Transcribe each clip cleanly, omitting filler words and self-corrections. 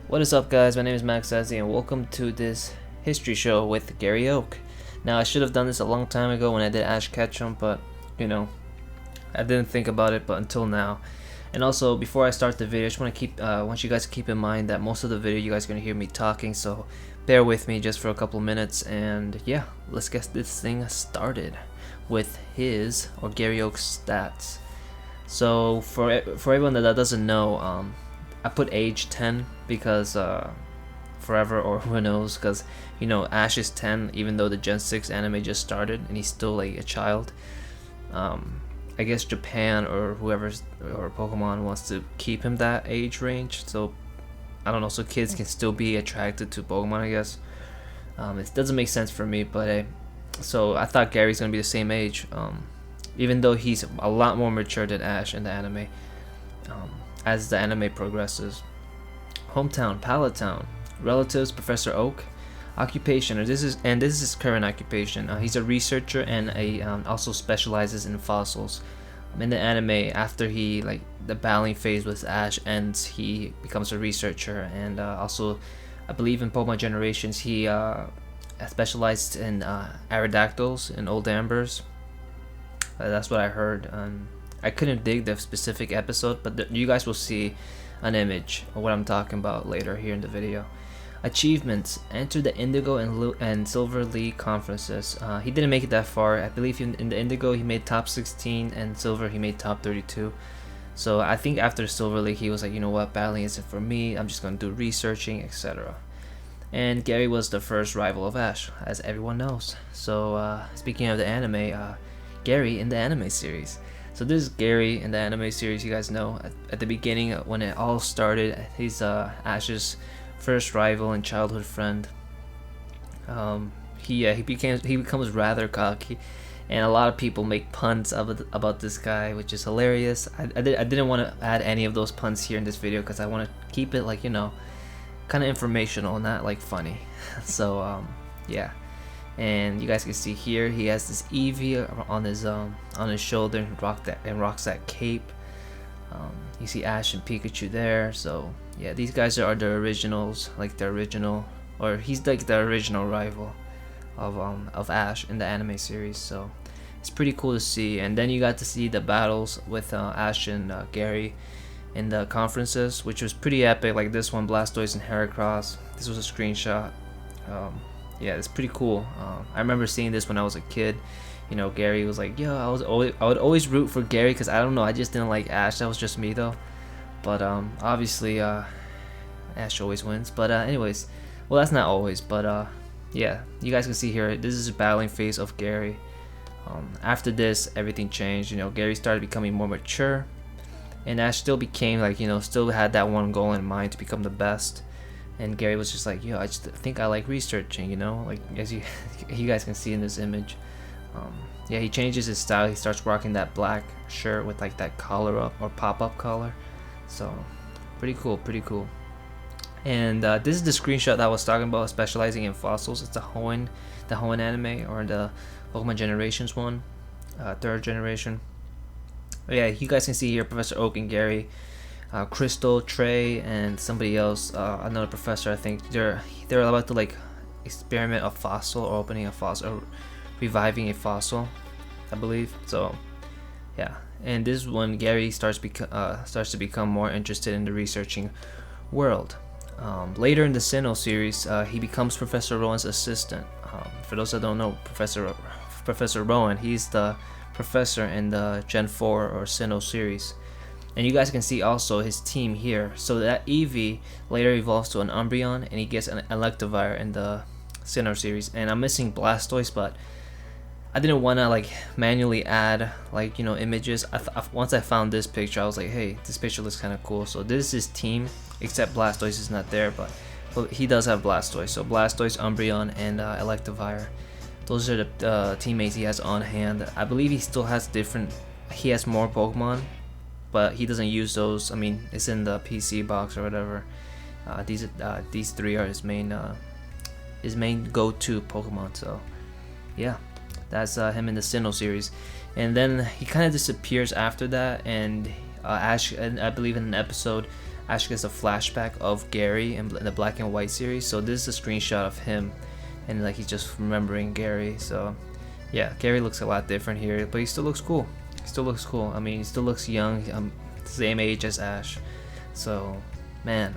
What is up, guys? My name is Max Zazzy, and welcome to this history show with Gary Oak. Now, I should have done this a long time ago when I did Ash Ketchum, but I didn't think about it, but until now. And also, before I start the video, I just want you guys to keep in mind that most of the video you guys are gonna hear me talking, so bear with me just for a couple minutes. And yeah, let's get this thing started with Gary Oak's stats. So for everyone that doesn't know, I put age 10 because forever, or who knows, because Ash is 10 even though the Gen 6 anime just started and he's still like a child. I guess Japan or whoever's or Pokemon wants to keep him that age range, so I don't know, so kids can still be attracted to Pokemon, I guess. It doesn't make sense for me, but so I thought Gary's gonna be the same age, even though he's a lot more mature than Ash in the anime. As the anime progresses. Hometown, Pallet Town. Relatives, Professor Oak. Occupation, this is his current occupation. He's a researcher and also specializes in fossils. In the anime, after the battling phase with Ash ends, he becomes a researcher, and also I believe in Pokemon Generations he specialized in Aerodactyls and Old Ambers. That's what I heard. I couldn't dig the specific episode, but you guys will see an image of what I'm talking about later here in the video. Achievements: enter the Indigo and Silver League conferences. He didn't make it that far. I believe in the Indigo he made top 16, and Silver he made top 32. So I think after Silver League he was like, you know what, battling isn't for me, I'm just gonna do researching, etc. And Gary was the first rival of Ash, as everyone knows. So speaking of the anime, Gary in the anime series. So this is Gary in the anime series. You guys know at the beginning when it all started, he's Ash's first rival and childhood friend. He becomes rather cocky, and a lot of people make puns about this guy, which is hilarious. I didn't want to add any of those puns here in this video because I want to keep it kind of informational, not like funny. So yeah. And you guys can see here he has this Eevee on his shoulder and rocks that cape. You see Ash and Pikachu there. So yeah, these guys are the originals, he's like the original rival of Ash in the anime series. So it's pretty cool to see. And then you got to see the battles with Ash and Gary in the conferences, which was pretty epic. Like this one, Blastoise and Heracross. This was a screenshot. Yeah, it's pretty cool. I remember seeing this when I was a kid. Gary was like, yo, I would always root for Gary because I don't know, I just didn't like Ash. That was just me though. But obviously Ash always wins. But anyways, well, that's not always. But yeah, you guys can see here, this is a battling phase of Gary. After this, everything changed. Gary started becoming more mature, and Ash still became still had that one goal in mind to become the best. And Gary was just like, yo, I just think I like researching, like as you guys can see in this image. Yeah, he changes his style. He starts rocking that black shirt with like that collar up or pop-up collar. So pretty cool. And this is the screenshot that I was talking about, specializing in fossils. It's the Hoenn anime, or the Pokemon Generations one, 3rd generation. But yeah, you guys can see here Professor Oak and Gary. Crystal, Trey, and somebody else, another professor, I think they're about to experiment a fossil, or opening a fossil, or reviving a fossil, I believe. So yeah, and this is when Gary starts to become more interested in the researching world. Later in the Sinnoh series, he becomes Professor Rowan's assistant. For those that don't know, Professor Rowan, he's the professor in the Gen 4 or Sinnoh series. And you guys can see also his team here. So that Eevee later evolves to an Umbreon, and he gets an Electivire in the Sinnoh series. And I'm missing Blastoise, but I didn't want to manually add images. Once I found this picture, I was like, hey, this picture looks kind of cool. So this is his team, except Blastoise is not there, but he does have Blastoise. So Blastoise, Umbreon, and Electivire. Those are the teammates he has on hand. I believe he still has he has more Pokemon, but he doesn't use those. I mean, it's in the PC box or whatever. These three are his main go-to Pokemon. So yeah, that's him in the Sinnoh series. And then he kind of disappears after that, and Ash, and I believe in an episode, Ash gets a flashback of Gary in the black and white series. So this is a screenshot of him, and like he's just remembering Gary. So yeah, Gary looks a lot different here, but he still looks cool. He still looks cool. I mean, he still looks young. Same age as Ash. So man,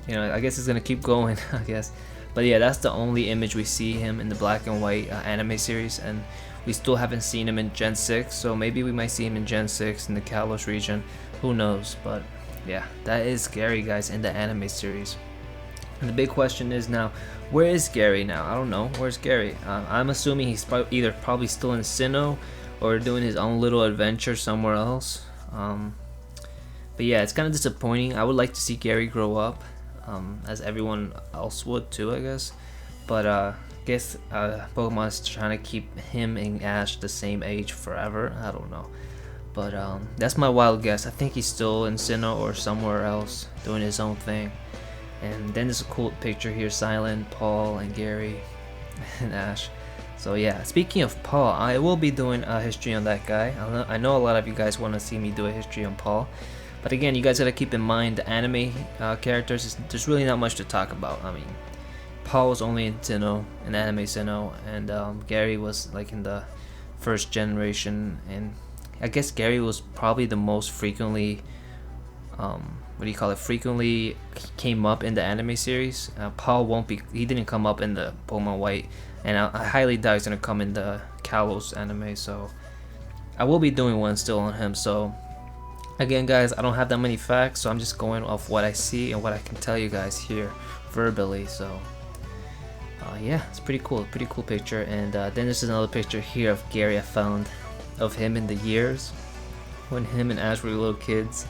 you know, I guess it's gonna keep going. I guess. But yeah, that's the only image we see him in the black and white anime series, and we still haven't seen him in Gen 6, so maybe we might see him in Gen 6 in the Kalos region, who knows. But yeah, that is Gary, guys, in the anime series. And the big question is now, where is Gary now? I don't know, where's Gary? I'm assuming he's either probably still in Sinnoh or doing his own little adventure somewhere else. But yeah, it's kind of disappointing. I would like to see Gary grow up, as everyone else would too, I guess. But I guess Pokemon is trying to keep him and Ash the same age forever. I don't know. But that's my wild guess. I think he's still in Sinnoh or somewhere else doing his own thing. And then there's a cool picture here, Silent, Paul, and Gary, and Ash. So yeah, speaking of Paul, I will be doing a history on that guy. I know a lot of you guys want to see me do a history on Paul. But again, you guys gotta keep in mind the anime characters, there's really not much to talk about. I mean, Paul was only in Sinnoh, in anime Sinnoh, and Gary was like in the first generation, and I guess Gary was probably the most frequently, frequently came up in the anime series. Paul won't be, he didn't come up in the Pokemon White, and I highly doubt he's gonna come in the Kalos anime, so I will be doing one still on him. So again, guys, I don't have that many facts, so I'm just going off what I see and what I can tell you guys here verbally. So yeah, it's pretty cool picture. And then there's another picture here of Gary I found of him in the years when him and Ash were little kids,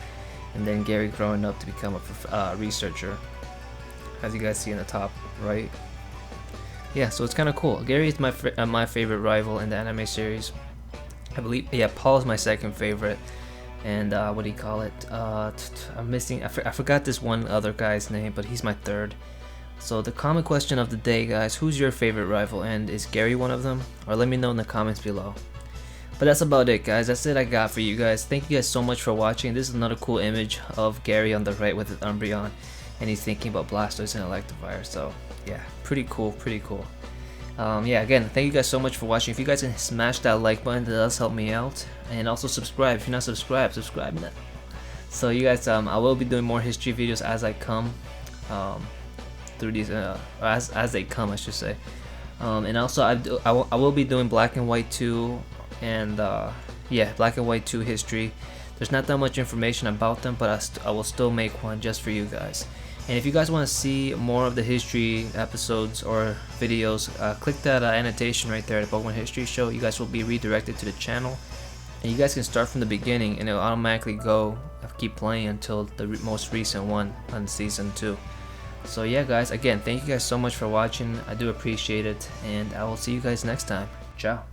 and then Gary growing up to become a researcher, as you guys see in the top right. Yeah, so it's kind of cool. Gary is my favorite rival in the anime series, I believe. Yeah, Paul is my second favorite. And what do you call it? I'm missing. I forgot this one other guy's name, but he's my third. So the common question of the day, guys: who's your favorite rival, and is Gary one of them? Or let me know in the comments below. But that's about it, guys. That's it I got for you guys. Thank you guys so much for watching. This is another cool image of Gary on the right with his Umbreon, and he's thinking about Blastoise and Electivire. So yeah, pretty cool. Yeah, again, thank you guys so much for watching. If you guys can smash that like button, that does help me out, and also subscribe. If you're not subscribed, subscribe now. So you guys, I will be doing more history videos as I come through these, as they come, I should say. And also I will be doing Black and White 2, and yeah, Black and White 2 history. There's not that much information about them, but I will still make one just for you guys. And if you guys want to see more of the history episodes or videos, click that annotation right there, the Pokemon History Show. You guys will be redirected to the channel, and you guys can start from the beginning, and it'll automatically go, keep playing until the most recent one on season 2. So yeah, guys, again, thank you guys so much for watching. I do appreciate it, and I will see you guys next time. Ciao.